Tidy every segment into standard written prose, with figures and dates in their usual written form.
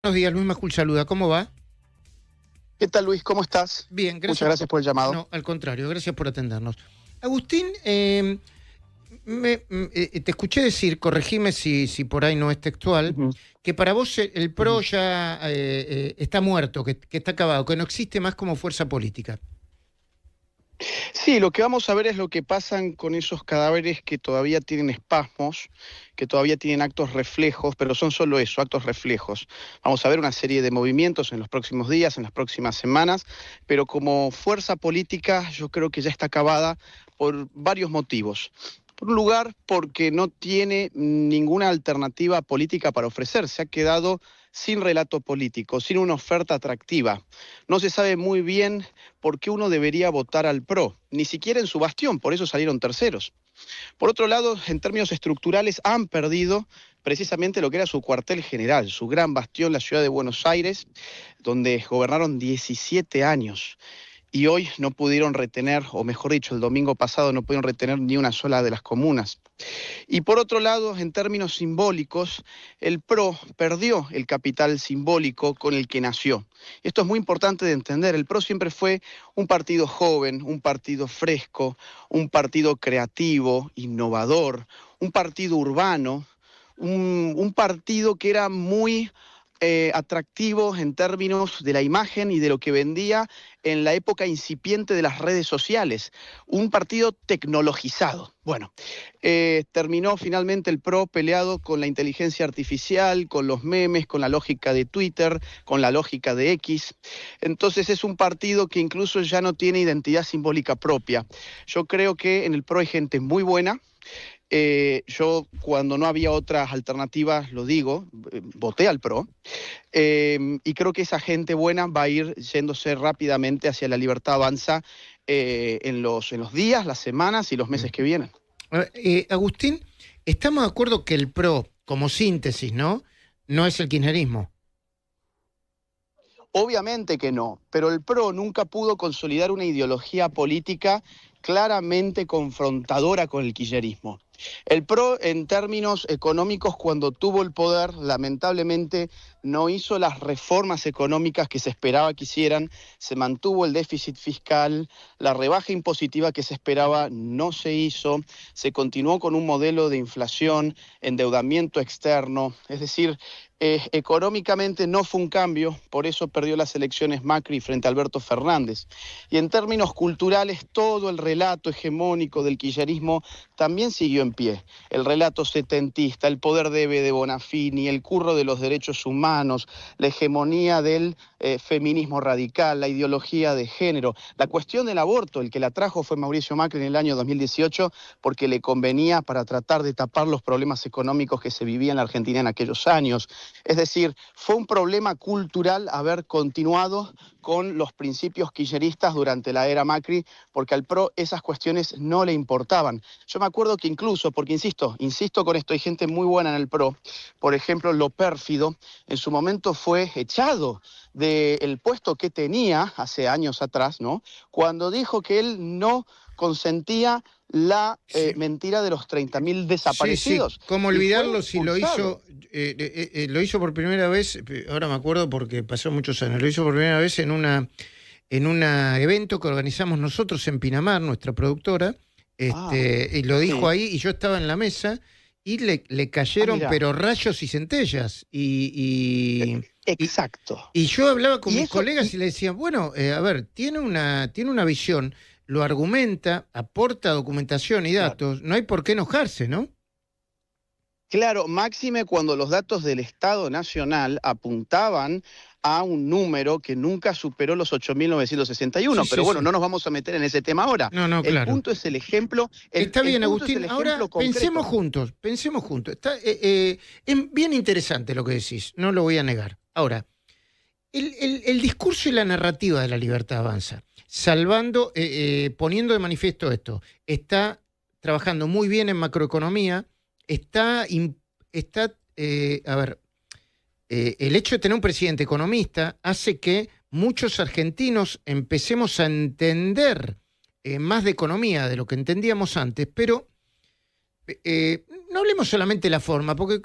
Buenos días, Luis Majul saluda. ¿Cómo va? ¿Qué tal, Luis? ¿Cómo estás? Bien, gracias. Muchas gracias por el llamado. No, al contrario, gracias por atendernos. Agustín, te escuché decir, corregime si por ahí no es textual, Ujú. que para vos el PRO ya está muerto, que está acabado, que no existe más como fuerza política. Sí, lo que vamos a ver es lo que pasan con esos cadáveres que todavía tienen espasmos, que todavía tienen actos reflejos, pero son solo eso, actos reflejos. Vamos a ver una serie de movimientos en los próximos días, en las próximas semanas, pero como fuerza política yo creo que ya está acabada por varios motivos. Por un lugar, porque no tiene ninguna alternativa política para ofrecer. Se ha quedado sin relato político, sin una oferta atractiva. No se sabe muy bien por qué uno debería votar al PRO, ni siquiera en su bastión, por eso salieron terceros. Por otro lado, en términos estructurales, han perdido precisamente lo que era su cuartel general, su gran bastión, la ciudad de Buenos Aires, donde gobernaron 17 años. Y hoy no pudieron retener, o mejor dicho, el domingo pasado no pudieron retener ni una sola de las comunas. Y por otro lado, en términos simbólicos, el PRO perdió el capital simbólico con el que nació. Esto es muy importante de entender. El PRO siempre fue un partido joven, un partido fresco, un partido creativo, innovador, un partido urbano, un partido que era muy atractivo en términos de la imagen y de lo que vendía en la época incipiente de las redes sociales. Un partido tecnologizado. Bueno, terminó finalmente el PRO peleado con la inteligencia artificial, con los memes, con la lógica de Twitter, con la lógica de X. Entonces es un partido que incluso ya no tiene identidad simbólica propia. Yo creo que en el PRO hay gente muy buena. Yo cuando no había otras alternativas, lo digo, voté al PRO, y creo que esa gente buena va a ir yéndose rápidamente hacia la Libertad Avanza en los días, las semanas y los meses que vienen. Agustín, estamos de acuerdo que el PRO, como síntesis, no es el kirchnerismo. Obviamente que no, pero el PRO nunca pudo consolidar una ideología política claramente confrontadora con el kirchnerismo. El PRO, en términos económicos, cuando tuvo el poder, lamentablemente no hizo las reformas económicas que se esperaba que hicieran, se mantuvo el déficit fiscal, la rebaja impositiva que se esperaba no se hizo, se continuó con un modelo de inflación, endeudamiento externo, es decir, económicamente no fue un cambio, por eso perdió las elecciones Macri frente a Alberto Fernández. Y en términos culturales, todo el relato hegemónico del kirchnerismo también siguió en pie. El relato setentista, el poder debe de Bonafini, el curro de los derechos humanos, la hegemonía del feminismo radical, la ideología de género. La cuestión del aborto, el que la trajo fue Mauricio Macri en el año 2018 porque le convenía para tratar de tapar los problemas económicos que se vivían en la Argentina en aquellos años. Es decir, fue un problema cultural haber continuado con los principios kirchneristas durante la era Macri, porque al PRO esas cuestiones no le importaban. Yo me acuerdo que incluso, porque insisto con esto, hay gente muy buena en el PRO, por ejemplo, Lo Pérfido, en su momento fue echado del puesto que tenía hace años atrás, ¿no? Cuando dijo que él no consentía la mentira de los 30.000 desaparecidos. Sí, ¿cómo Y fue olvidarlo si expulsado. lo hizo por primera vez? Ahora me acuerdo porque pasó muchos años, lo hizo por primera vez en un evento que organizamos nosotros en Pinamar, nuestra productora, y lo dijo Sí. ahí, y yo estaba en la mesa, y le cayeron, Mirá, pero rayos y centellas, exacto. y yo hablaba con Y mis eso, colegas y le decía, bueno, a ver, tiene una visión, lo argumenta, aporta documentación y claro. datos, no hay por qué enojarse, ¿no? Claro, máxime cuando los datos del Estado Nacional apuntaban a un número que nunca superó los Sí, 8.961. Pero sí, bueno, sí. no nos vamos a meter en ese tema ahora. No, no, El claro. punto es el ejemplo, Está el bien, punto es Agustín. el Ahora ejemplo pensemos concreto. juntos, pensemos juntos. Está es bien interesante lo que decís, no lo voy a negar. Ahora, el discurso y la narrativa de la libertad avanza, poniendo de manifiesto esto, está trabajando muy bien en macroeconomía, a ver, el hecho de tener un presidente economista hace que muchos argentinos empecemos a entender más de economía de lo que entendíamos antes, pero No hablemos solamente de la forma, porque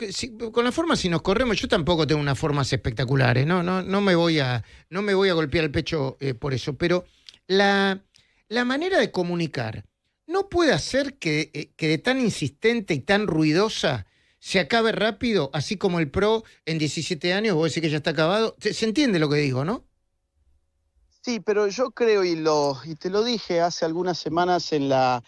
con la forma si nos corremos, yo tampoco tengo unas formas espectaculares, no me voy a golpear el pecho por eso, pero la manera de comunicar no puede hacer que de tan insistente y tan ruidosa se acabe rápido, así como el PRO en 17 años, vos decís que ya está acabado. Se entiende lo que digo, ¿no? Sí, pero yo creo, y te lo dije hace algunas semanas en la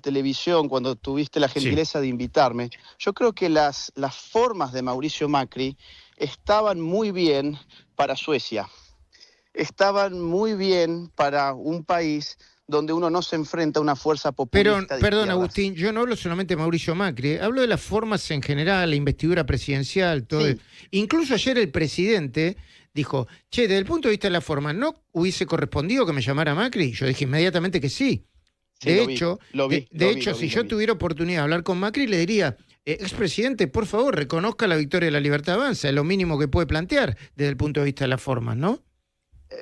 televisión, cuando tuviste la Sí. gentileza de invitarme, yo creo que las formas de Mauricio Macri estaban muy bien para Suecia, estaban muy bien para un país donde uno no se enfrenta a una fuerza Pero, populista de perdón, izquierdas. Agustín, yo no hablo solamente de Mauricio Macri, hablo de las formas en general, la investidura presidencial, todo. Sí, Incluso ayer el presidente dijo, che, desde el punto de vista de la forma, ¿no hubiese correspondido que me llamara Macri? Yo dije inmediatamente que sí. sí, De lo vi, hecho, lo vi, de lo vi, hecho, lo si vi, lo yo vi. tuviera oportunidad de hablar con Macri, le diría, expresidente, por favor, reconozca la victoria de la Libertad Avanza, es lo mínimo que puede plantear desde el punto de vista de las formas, ¿no?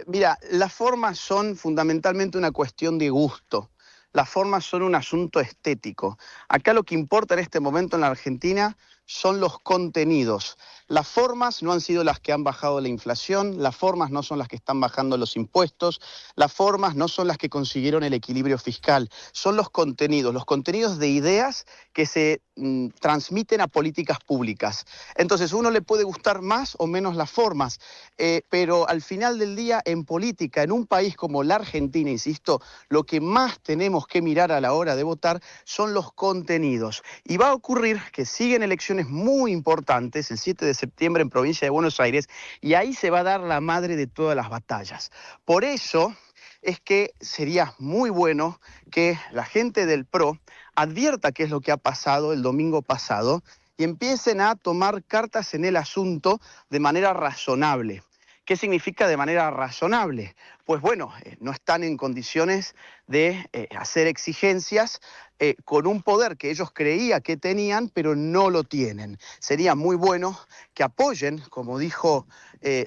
Mira, las formas son fundamentalmente una cuestión de gusto. Las formas son un asunto estético. Acá lo que importa en este momento en la Argentina son los contenidos. Las formas no han sido las que han bajado la inflación, las formas no son las que están bajando los impuestos, las formas no son las que consiguieron el equilibrio fiscal, son los contenidos de ideas que se transmiten a políticas públicas. Entonces, uno le puede gustar más o menos las formas, pero al final del día, en política, en un país como la Argentina, insisto, lo que más tenemos que mirar a la hora de votar son los contenidos. Y va a ocurrir que siguen elecciones muy importantes, el 7 de septiembre en provincia de Buenos Aires, y ahí se va a dar la madre de todas las batallas. Por eso es que sería muy bueno que la gente del PRO advierta qué es lo que ha pasado el domingo pasado y empiecen a tomar cartas en el asunto de manera razonable. ¿Qué significa de manera razonable? Pues bueno, no están en condiciones de hacer exigencias con un poder que ellos creían que tenían, pero no lo tienen. Sería muy bueno que apoyen, como dijo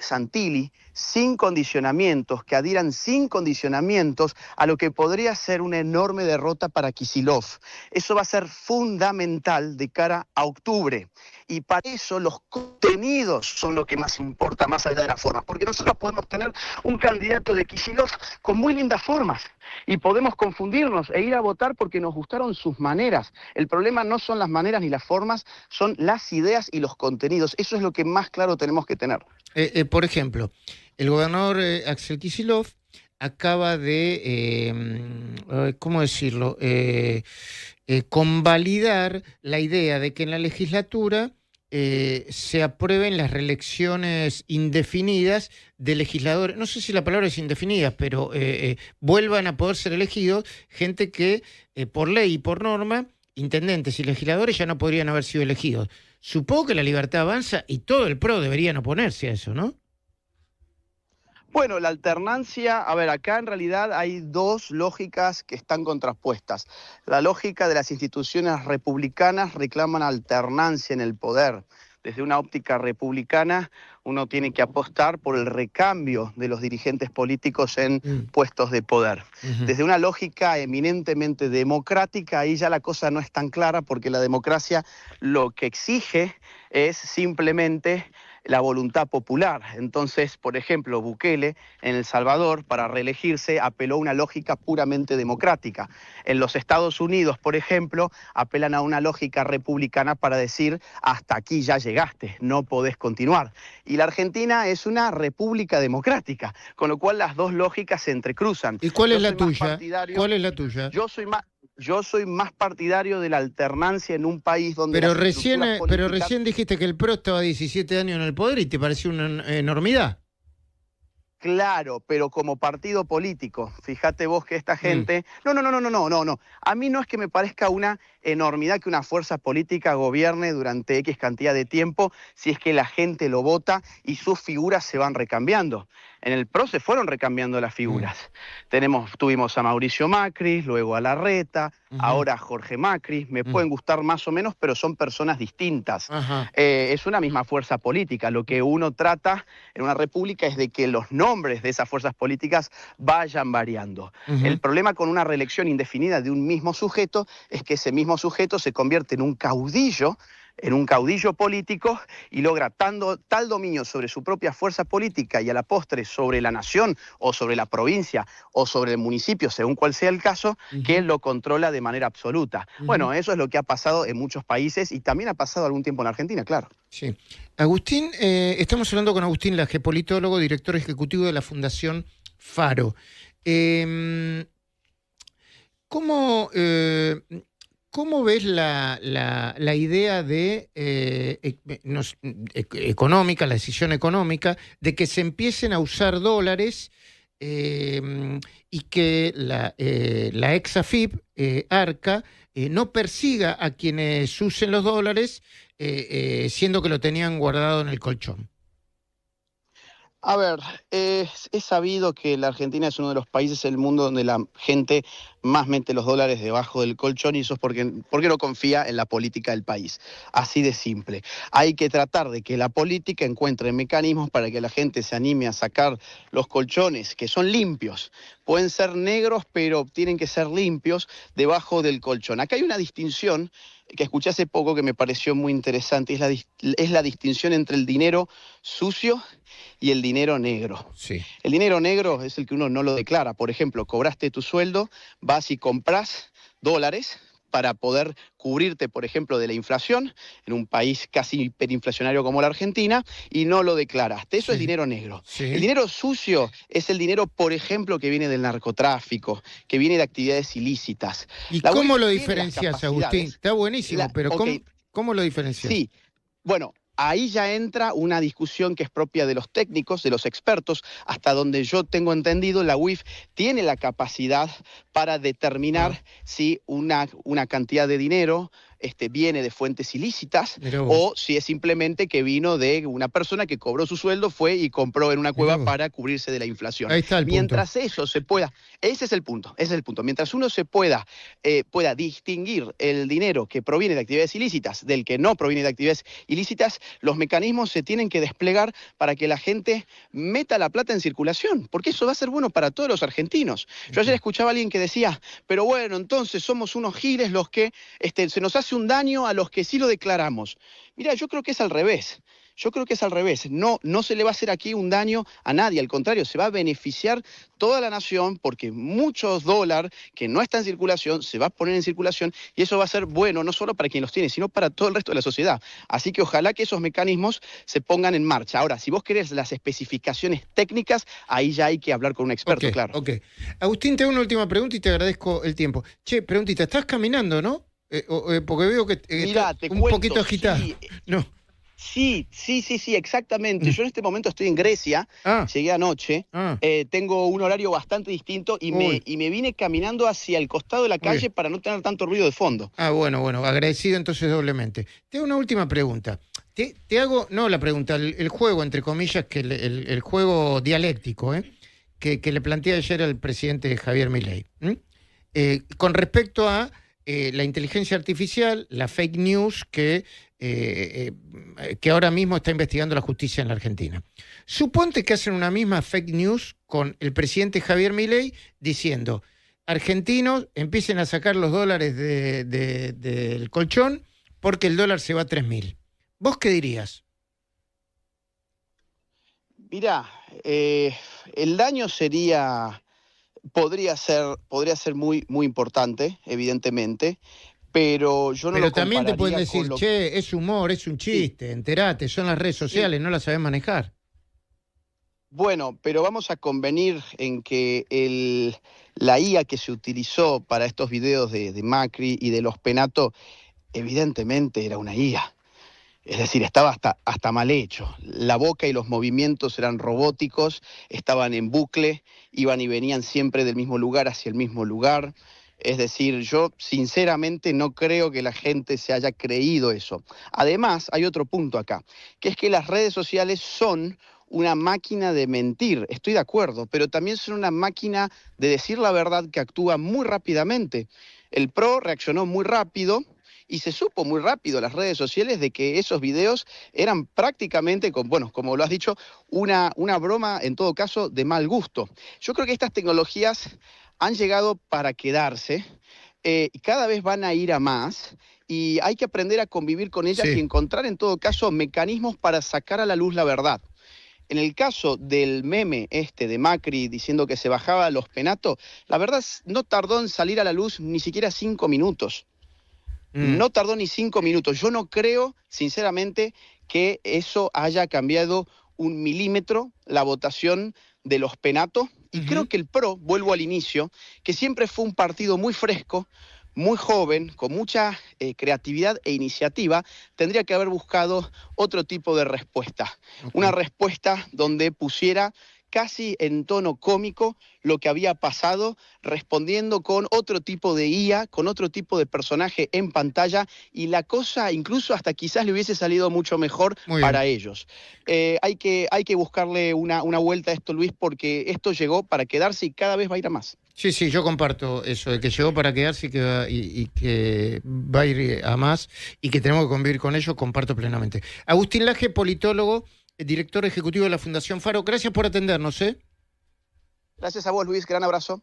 Santilli, sin condicionamientos, que adhieran sin condicionamientos a lo que podría ser una enorme derrota para Kicillof. Eso va a ser fundamental de cara a octubre. Y para eso los contenidos son lo que más importa, más allá de las formas. Porque nosotros podemos tener un candidato de Kicillof con muy lindas formas y podemos confundirnos e ir a votar porque nos gustaron sus maneras. El problema no son las maneras ni las formas, son las ideas y los contenidos. Eso es lo que más claro tenemos que tener. Por ejemplo, el gobernador Axel Kicillof acaba de, ¿cómo decirlo?, convalidar la idea de que en la legislatura se aprueben las reelecciones indefinidas de legisladores, no sé si la palabra es indefinidas, pero vuelvan a poder ser elegidos gente que por ley y por norma, intendentes y legisladores ya no podrían haber sido elegidos. Supongo que la Libertad Avanza y todo el PRO deberían oponerse a eso, ¿no? Bueno, la alternancia, a ver, acá en realidad hay dos lógicas que están contrapuestas. La lógica de las instituciones republicanas reclaman alternancia en el poder. Desde una óptica republicana, uno tiene que apostar por el recambio de los dirigentes políticos en puestos de poder. Ujú. Desde una lógica eminentemente democrática, ahí ya la cosa no es tan clara porque la democracia lo que exige es simplemente la voluntad popular. Entonces, por ejemplo, Bukele en El Salvador, para reelegirse, apeló a una lógica puramente democrática. En los Estados Unidos, por ejemplo, apelan a una lógica republicana para decir, hasta aquí ya llegaste, no podés continuar. Y la Argentina es una república democrática, con lo cual las dos lógicas se entrecruzan. ¿Y cuál es Yo la soy más tuya? partidario, ¿Cuál es la tuya? yo soy más partidario de la alternancia en un país donde las estructuras Pero políticas... recién dijiste que el PRO estaba 17 años en el poder y te pareció una enormidad. Claro, pero como partido político, fíjate vos que esta Mm. gente... No. A mí no es que me parezca una enormidad que una fuerza política gobierne durante X cantidad de tiempo si es que la gente lo vota y sus figuras se van recambiando. En el PRO se fueron recambiando las figuras. Tuvimos a Mauricio Macri, luego a Larreta, ahora a Jorge Macri. Me pueden gustar más o menos, pero son personas distintas. Es una misma fuerza política. Lo que uno trata en una república es de que los nombres de esas fuerzas políticas vayan variando. El problema con una reelección indefinida de un mismo sujeto es que ese mismo sujeto se convierte en un caudillo político y logra tal dominio sobre su propia fuerza política y a la postre sobre la nación o sobre la provincia o sobre el municipio, según cual sea el caso, que lo controla de manera absoluta. Bueno, eso es lo que ha pasado en muchos países y también ha pasado algún tiempo en Argentina, claro. Sí. Agustín, estamos hablando con Agustín Laje, politólogo, director ejecutivo de la Fundación Faro. ¿Cómo ves la idea de económica, la decisión económica, de que se empiecen a usar dólares y que la ex AFIP, Arca, no persiga a quienes usen los dólares, siendo que lo tenían guardado en el colchón? A ver, es sabido que la Argentina es uno de los países del mundo donde la gente más mete los dólares debajo del colchón y eso es porque no confía en la política del país. Así de simple. Hay que tratar de que la política encuentre mecanismos para que la gente se anime a sacar los colchones, que son limpios. Pueden ser negros, pero tienen que ser limpios debajo del colchón. Acá hay una distinción que escuché hace poco que me pareció muy interesante, es la distinción entre el dinero sucio y el dinero negro. Sí. El dinero negro es el que uno no lo declara. Por ejemplo, cobraste tu sueldo, vas y compras dólares para poder cubrirte, por ejemplo, de la inflación en un país casi hiperinflacionario como la Argentina y no lo declaraste. Eso es dinero negro. Sí. El dinero sucio es el dinero, por ejemplo, que viene del narcotráfico, que viene de actividades ilícitas. ¿Y cómo lo diferencias, Agustín? Está buenísimo, pero okay. ¿cómo lo diferencias? Sí, bueno, ahí ya entra una discusión que es propia de los técnicos, de los expertos. Hasta donde yo tengo entendido, la UIF tiene la capacidad para determinar si una cantidad de dinero viene de fuentes ilícitas o si es simplemente que vino de una persona que cobró su sueldo, fue y compró en una cueva para cubrirse de la inflación. Ahí está el Mientras punto. eso se pueda, ese es el punto. Mientras uno se pueda distinguir el dinero que proviene de actividades ilícitas del que no proviene de actividades ilícitas, los mecanismos se tienen que desplegar para que la gente meta la plata en circulación, porque eso va a ser bueno para todos los argentinos. Yo ayer escuchaba a alguien que decía, pero bueno, entonces somos unos giles los que se nos hace un daño a los que sí lo declaramos. Mira, yo creo que es al revés. No se le va a hacer aquí un daño a nadie, al contrario, se va a beneficiar toda la nación porque muchos dólares que no están en circulación se va a poner en circulación y eso va a ser bueno no solo para quien los tiene, sino para todo el resto de la sociedad. Así que ojalá que esos mecanismos se pongan en marcha. Ahora, si vos querés las especificaciones técnicas, ahí ya hay que hablar con un experto, claro. Ok. Agustín, te hago una última pregunta y te agradezco el tiempo. Che, preguntita, ¿estás caminando, no? Porque veo que Mirá, estás un poquito agitado. Sí. No. Sí, exactamente. Yo en este momento estoy en Grecia, llegué anoche, tengo un horario bastante distinto y me vine caminando hacia el costado de la calle para no tener tanto ruido de fondo. Bueno, agradecido entonces doblemente. Te hago una última pregunta. Te hago, no la pregunta, el juego, entre comillas, que el juego dialéctico, que le planteé ayer al presidente Javier Milei. Con respecto a la inteligencia artificial, la fake news que ahora mismo está investigando la justicia en la Argentina. Suponte que hacen una misma fake news con el presidente Javier Milei diciendo, argentinos empiecen a sacar los dólares del colchón porque el dólar se va a 3.000. ¿Vos qué dirías? Mirá, el daño podría ser muy, muy importante, evidentemente, pero yo no lo compararía. Pero también te pueden decir, che, es humor, es un chiste, enterate, son las redes sociales, no las sabés manejar. Bueno, pero vamos a convenir en que la IA que se utilizó para estos videos de Macri y de los Penato, evidentemente era una IA. Es decir, estaba hasta mal hecho. La boca y los movimientos eran robóticos, estaban en bucle, iban y venían siempre del mismo lugar hacia el mismo lugar. Es decir, yo sinceramente no creo que la gente se haya creído eso. Además, hay otro punto acá, que es que las redes sociales son una máquina de mentir, estoy de acuerdo, pero también son una máquina de decir la verdad que actúa muy rápidamente. El PRO reaccionó muy rápido y se supo muy rápido en las redes sociales de que esos videos eran prácticamente, bueno, como lo has dicho, una broma, en todo caso, de mal gusto. Yo creo que estas tecnologías han llegado para quedarse, y cada vez van a ir a más, y hay que aprender a convivir con ellas y Sí. encontrar, en todo caso, mecanismos para sacar a la luz la verdad. En el caso del meme de Macri diciendo que se bajaba los penatos, la verdad no tardó en salir a la luz ni siquiera 5 minutos. Mm. No tardó ni 5 minutos. Yo no creo, sinceramente, que eso haya cambiado un milímetro la votación de los penatos. Y creo Ujú. que el PRO, vuelvo al inicio, que siempre fue un partido muy fresco, muy joven, con mucha creatividad e iniciativa, tendría que haber buscado otro tipo de respuesta. Ok. Una respuesta donde pusiera casi en tono cómico lo que había pasado, respondiendo con otro tipo de IA, con otro tipo de personaje en pantalla, y la cosa incluso hasta quizás le hubiese salido mucho mejor Muy bien. para ellos. Hay que buscarle una vuelta a esto, Luis, porque esto llegó para quedarse y cada vez va a ir a más. Sí, sí, yo comparto eso, de que llegó para quedarse y que va a ir a más y que tenemos que convivir con ello, comparto plenamente. Agustín Laje, politólogo, director ejecutivo de la Fundación Faro, gracias por atendernos, ¿eh? Gracias a vos, Luis, gran abrazo.